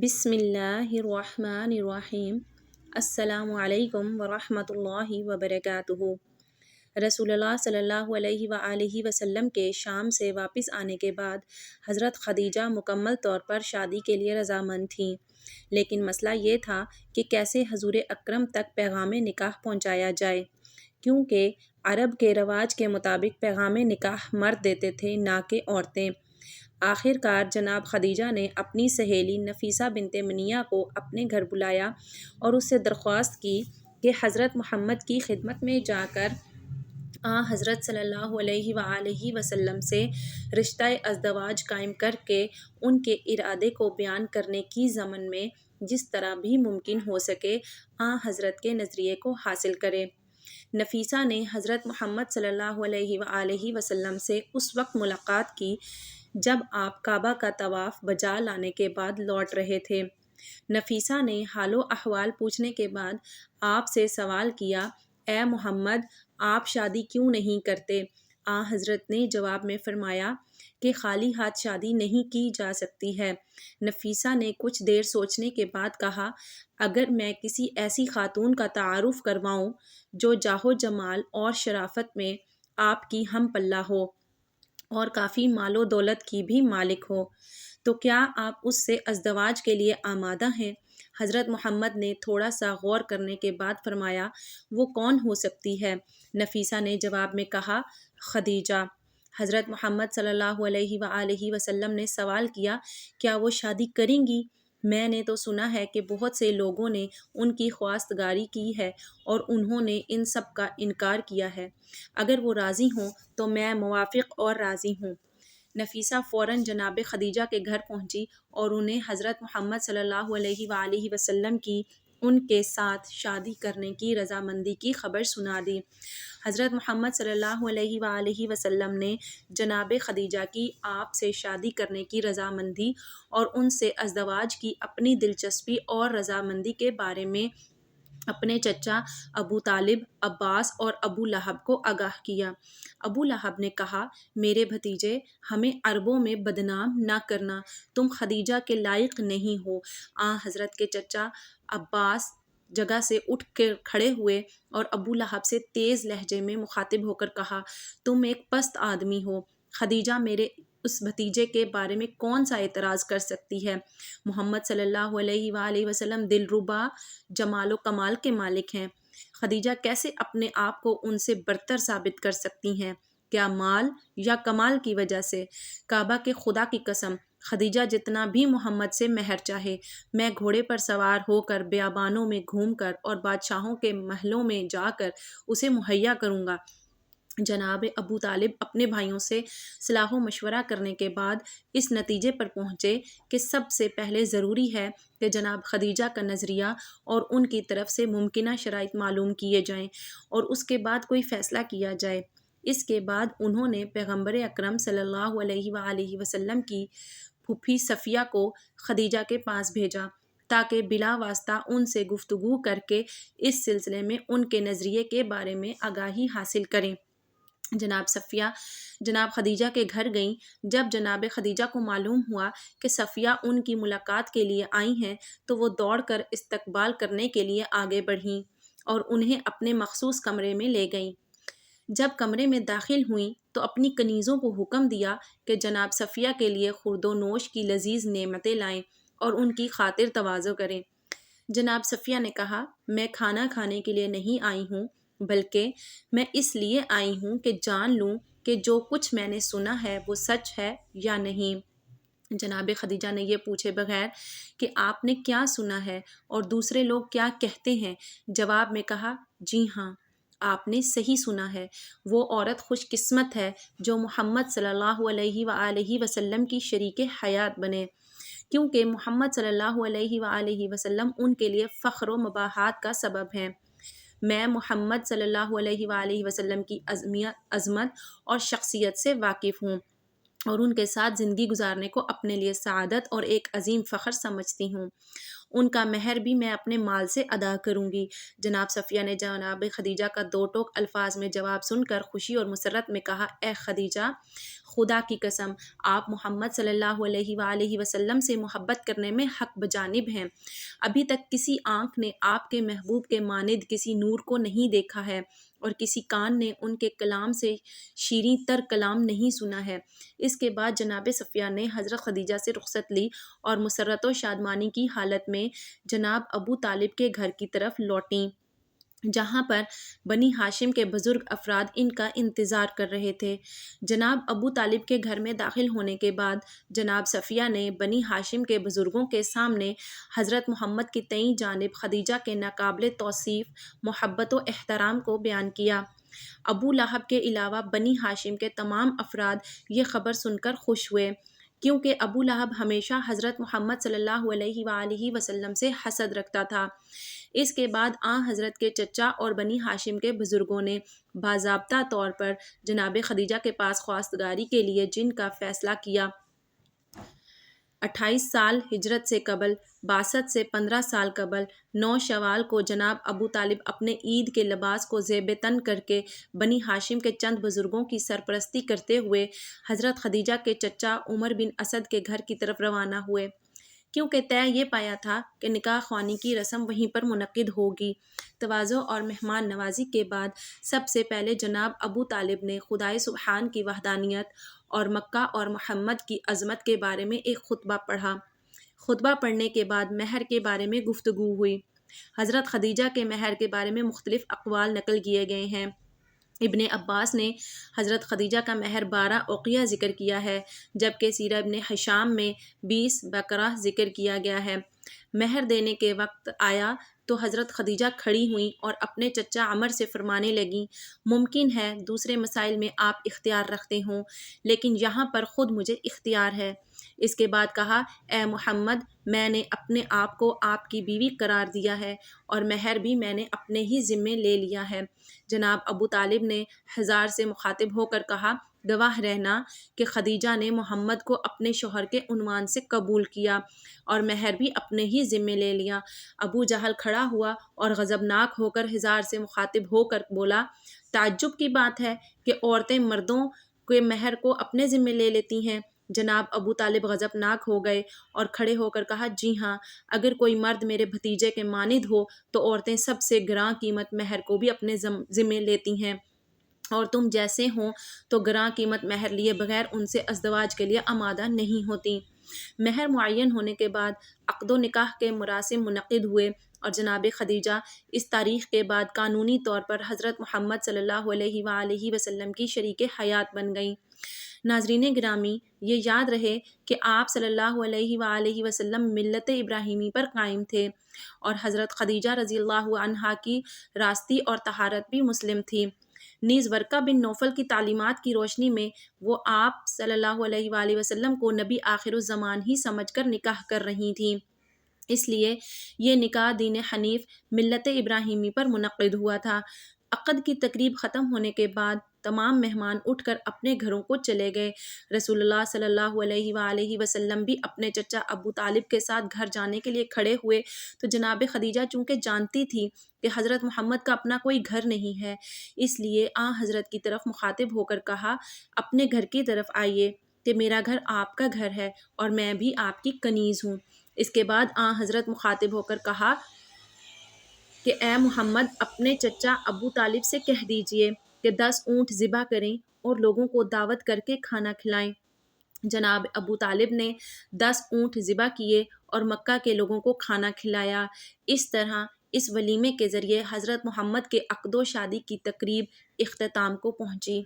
بسم اللہ الرحمن الرحیم۔ السلام علیکم ورحمۃ اللہ وبرکاتہ۔ رسول اللہ صلی اللہ علیہ وآلہ وسلم کے شام سے واپس آنے کے بعد حضرت خدیجہ مکمل طور پر شادی کے لیے رضامند تھیں، لیکن مسئلہ یہ تھا کہ کیسے حضور اکرم تک پیغام نکاح پہنچایا جائے، کیونکہ عرب کے رواج کے مطابق پیغام نکاح مرد دیتے تھے، نہ کہ عورتیں۔ آخر کار جناب خدیجہ نے اپنی سہیلی نفیسہ بنت منیہ کو اپنے گھر بلایا اور اس سے درخواست کی کہ حضرت محمد کی خدمت میں جا کر حضرت صلی اللہ علیہ وآلہ وسلم سے رشتہ ازدواج قائم کر کے ان کے ارادے کو بیان کرنے کی ضمن میں جس طرح بھی ممکن ہو سکے حضرت کے نظریے کو حاصل کرے۔ نفیسہ نے حضرت محمد صلی اللہ علیہ وآلہ وسلم سے اس وقت ملاقات کی جب آپ کعبہ کا طواف بجا لانے کے بعد لوٹ رہے تھے۔ نفیسہ نے حال و احوال پوچھنے کے بعد آپ سے سوال کیا، اے محمد، آپ شادی کیوں نہیں کرتے؟ حضرت نے جواب میں فرمایا کہ خالی ہاتھ شادی نہیں کی جا سکتی ہے۔ نفیسہ نے کچھ دیر سوچنے کے بعد کہا، اگر میں کسی ایسی خاتون کا تعارف کرواؤں جو جاہ و جمال اور شرافت میں آپ کی ہم پلہ ہو اور کافی مال و دولت کی بھی مالک ہو، تو کیا آپ اس سے ازدواج کے لیے آمادہ ہیں؟ حضرت محمد نے تھوڑا سا غور کرنے کے بعد فرمایا، وہ کون ہو سکتی ہے؟ نفیسہ نے جواب میں کہا، خدیجہ۔ حضرت محمد صلی اللہ علیہ وآلہ وسلم نے سوال کیا، کیا وہ شادی کریں گی؟ میں نے تو سنا ہے کہ بہت سے لوگوں نے ان کی خواستگاری کی ہے اور انہوں نے ان سب کا انکار کیا ہے۔ اگر وہ راضی ہوں تو میں موافق اور راضی ہوں۔ نفیسہ فوراً جناب خدیجہ کے گھر پہنچی اور انہیں حضرت محمد صلی اللہ علیہ وآلہ وسلم کی ان کے ساتھ شادی کرنے کی رضامندی کی خبر سنا دی۔ حضرت محمد صلی اللہ علیہ وآلہ وسلم نے جناب خدیجہ کی آپ سے شادی کرنے کی رضامندی اور ان سے ازدواج کی اپنی دلچسپی اور رضامندی کے بارے میں اپنے چچا ابو طالب، عباس اور ابو لہب کو آگاہ کیا۔ ابو لہب نے کہا، میرے بھتیجے، ہمیں عربوں میں بدنام نہ کرنا، تم خدیجہ کے لائق نہیں ہو۔ حضرت کے چچا عباس جگہ سے اٹھ کے کھڑے ہوئے اور ابو لہب سے تیز لہجے میں مخاطب ہو کر کہا، تم ایک پست آدمی ہو، خدیجہ میرے اس بھتیجے کے بارے میں کون سا اعتراض کر سکتی ہے؟ محمد صلی اللہ علیہ وآلہ وسلم دلربا، جمال و کمال کے مالک ہیں، خدیجہ کیسے اپنے آپ کو ان سے برتر ثابت کر سکتی ہیں؟ کیا مال یا کمال کی وجہ سے؟ کعبہ کے خدا کی قسم، خدیجہ جتنا بھی محمد سے مہر چاہے، میں گھوڑے پر سوار ہو کر بیابانوں میں گھوم کر اور بادشاہوں کے محلوں میں جا کر اسے مہیا کروں گا۔ جناب ابو طالب اپنے بھائیوں سے صلاح و مشورہ کرنے کے بعد اس نتیجے پر پہنچے کہ سب سے پہلے ضروری ہے کہ جناب خدیجہ کا نظریہ اور ان کی طرف سے ممکنہ شرائط معلوم کیے جائیں اور اس کے بعد کوئی فیصلہ کیا جائے۔ اس کے بعد انہوں نے پیغمبر اکرم صلی اللہ علیہ وآلہ وسلم کی پھوپھی صفیہ کو خدیجہ کے پاس بھیجا تاکہ بلا واسطہ ان سے گفتگو کر کے اس سلسلے میں ان کے نظریے کے بارے میں آگاہی حاصل کریں۔ جناب صفیہ جناب خدیجہ کے گھر گئیں۔ جب جناب خدیجہ کو معلوم ہوا کہ صفیہ ان کی ملاقات کے لیے آئی ہیں تو وہ دوڑ کر استقبال کرنے کے لیے آگے بڑھیں اور انہیں اپنے مخصوص کمرے میں لے گئیں۔ جب کمرے میں داخل ہوئیں تو اپنی کنیزوں کو حکم دیا کہ جناب صفیہ کے لیے خورد و نوش کی لذیذ نعمتیں لائیں اور ان کی خاطر تواضع کریں۔ جناب صفیہ نے کہا، میں کھانا کھانے کے لیے نہیں آئی ہوں، بلکہ میں اس لیے آئی ہوں کہ جان لوں کہ جو کچھ میں نے سنا ہے وہ سچ ہے یا نہیں۔ جناب خدیجہ نے یہ پوچھے بغیر کہ آپ نے کیا سنا ہے اور دوسرے لوگ کیا کہتے ہیں، جواب میں کہا، جی ہاں، آپ نے صحیح سنا ہے، وہ عورت خوش قسمت ہے جو محمد صلی اللہ علیہ وآلہ وسلم کی شریک حیات بنے، کیونکہ محمد صلی اللہ علیہ وآلہ وسلم ان کے لیے فخر و مباحات کا سبب ہیں۔ میں محمد صلی اللہ علیہ وآلہ وسلم کی عظمت اور شخصیت سے واقف ہوں اور ان کے ساتھ زندگی گزارنے کو اپنے لیے سعادت اور ایک عظیم فخر سمجھتی ہوں۔ ان کا مہر بھی میں اپنے مال سے ادا کروں گی۔ جناب صفیہ نے جناب خدیجہ کا دو ٹوک الفاظ میں جواب سن کر خوشی اور مسرت میں کہا، اے خدیجہ، خدا کی قسم، آپ محمد صلی اللہ علیہ وآلہ وسلم سے محبت کرنے میں حق بجانب ہیں۔ ابھی تک کسی آنکھ نے آپ کے محبوب کے مانند کسی نور کو نہیں دیکھا ہے، اور کسی کان نے ان کے کلام سے شیریں تر کلام نہیں سنا ہے۔ اس کے بعد جناب صفیہ نے حضرت خدیجہ سے رخصت لی اور مسرت و شادمانی کی حالت میں جناب ابو طالب کے گھر کی طرف لوٹیں، جہاں پر بنی ہاشم کے بزرگ افراد ان کا انتظار کر رہے تھے۔ جناب ابو طالب کے گھر میں داخل ہونے کے بعد جناب صفیہ نے بنی ہاشم کے بزرگوں کے سامنے حضرت محمد کی تئیں جانب خدیجہ کے ناقابل توصیف محبت و احترام کو بیان کیا۔ ابو لہب کے علاوہ بنی ہاشم کے تمام افراد یہ خبر سن کر خوش ہوئے، کیونکہ ابو لہب ہمیشہ حضرت محمد صلی اللہ علیہ وآلہ وسلم سے حسد رکھتا تھا۔ اس کے بعد حضرت کے چچا اور بنی ہاشم کے بزرگوں نے باضابطہ طور پر جناب خدیجہ کے پاس خواستگاری کے لیے جن کا فیصلہ کیا۔ 28 سال ہجرت سے قبل، 62 سے 15 سال قبل، 9 شوال کو جناب ابو طالب اپنے عید کے لباس کو زیب تن کر کے بنی ہاشم کے چند بزرگوں کی سرپرستی کرتے ہوئے حضرت خدیجہ کے چچا عمر بن اسد کے گھر کی طرف روانہ ہوئے، کیونکہ طے یہ پایا تھا کہ نکاح خوانی کی رسم وہیں پر منعقد ہوگی۔ تواضع اور مہمان نوازی کے بعد سب سے پہلے جناب ابو طالب نے خدائے سبحان کی وحدانیت اور مکہ اور محمد کی عظمت کے بارے میں ایک خطبہ پڑھا۔ خطبہ پڑھنے کے بعد مہر کے بارے میں گفتگو ہوئی۔ حضرت خدیجہ کے مہر کے بارے میں مختلف اقوال نقل کیے گئے ہیں۔ ابن عباس نے حضرت خدیجہ کا مہر 12 اوقیہ ذکر کیا ہے، جبکہ سیرہ ابن ہشام میں 20 بقرہ ذکر کیا گیا ہے۔ مہر دینے کے وقت آیا تو حضرت خدیجہ کھڑی ہوئیں اور اپنے چچا عمر سے فرمانے لگیں، ممکن ہے دوسرے مسائل میں آپ اختیار رکھتے ہوں، لیکن یہاں پر خود مجھے اختیار ہے۔ اس کے بعد کہا، اے محمد، میں نے اپنے آپ کو آپ کی بیوی قرار دیا ہے اور مہر بھی میں نے اپنے ہی ذمے لے لیا ہے۔ جناب ابو طالب نے حضار سے مخاطب ہو کر کہا، گواہ رہنا کہ خدیجہ نے محمد کو اپنے شوہر کے عنوان سے قبول کیا اور مہر بھی اپنے ہی ذمے لے لیا۔ ابو جہل کھڑا ہوا اور غضبناک ہو کر حضار سے مخاطب ہو کر بولا، تعجب کی بات ہے کہ عورتیں مردوں کے مہر کو اپنے ذمے لے لیتی ہیں۔ جناب ابو طالب غضبناک ہو گئے اور کھڑے ہو کر کہا، جی ہاں، اگر کوئی مرد میرے بھتیجے کے مانند ہو تو عورتیں سب سے گراں قیمت مہر کو بھی اپنے ذمے لیتی ہیں، اور تم جیسے ہوں تو گراں قیمت مہر لیے بغیر ان سے ازدواج کے لیے آمادہ نہیں ہوتی۔ مہر معین ہونے کے بعد عقد و نکاح کے مراسم منعقد ہوئے اور جناب خدیجہ اس تاریخ کے بعد قانونی طور پر حضرت محمد صلی اللہ علیہ وآلہ وسلم کی شریک حیات بن گئیں۔ ناظرین گرامی، یہ یاد رہے کہ آپ صلی اللہ علیہ وآلہ وسلم ملت ابراہیمی پر قائم تھے، اور حضرت خدیجہ رضی اللہ عنہا کی راستی اور طہارت بھی مسلم تھی۔ نیز ورقہ بن نوفل کی تعلیمات کی روشنی میں وہ آپ صلی اللہ علیہ وآلہ وسلم کو نبی آخر الزمان ہی سمجھ کر نکاح کر رہی تھیں، اس لیے یہ نکاح دین حنیف ملت ابراہیمی پر منعقد ہوا تھا۔ عقد کی تقریب ختم ہونے کے بعد تمام مہمان اٹھ کر اپنے گھروں کو چلے گئے۔ رسول اللہ صلی اللہ علیہ وآلہ وسلم بھی اپنے چچا ابو طالب کے ساتھ گھر جانے کے لیے کھڑے ہوئے تو جناب خدیجہ چونکہ جانتی تھی کہ حضرت محمد کا اپنا کوئی گھر نہیں ہے، اس لیے حضرت کی طرف مخاطب ہو کر کہا، اپنے گھر کی طرف آئیے کہ میرا گھر آپ کا گھر ہے اور میں بھی آپ کی کنیز ہوں۔ اس کے بعد حضرت مخاطب ہو کر کہا کہ اے محمد، اپنے چچا ابو طالب سے کہہ دیجئے کہ 10 اونٹ ذبح کریں اور لوگوں کو دعوت کر کے کھانا کھلائیں۔ جناب ابو طالب نے 10 اونٹ ذبح کیے اور مکہ کے لوگوں کو کھانا کھلایا۔ اس طرح اس ولیمے کے ذریعے حضرت محمد کے عقد و شادی کی تقریب اختتام کو پہنچی۔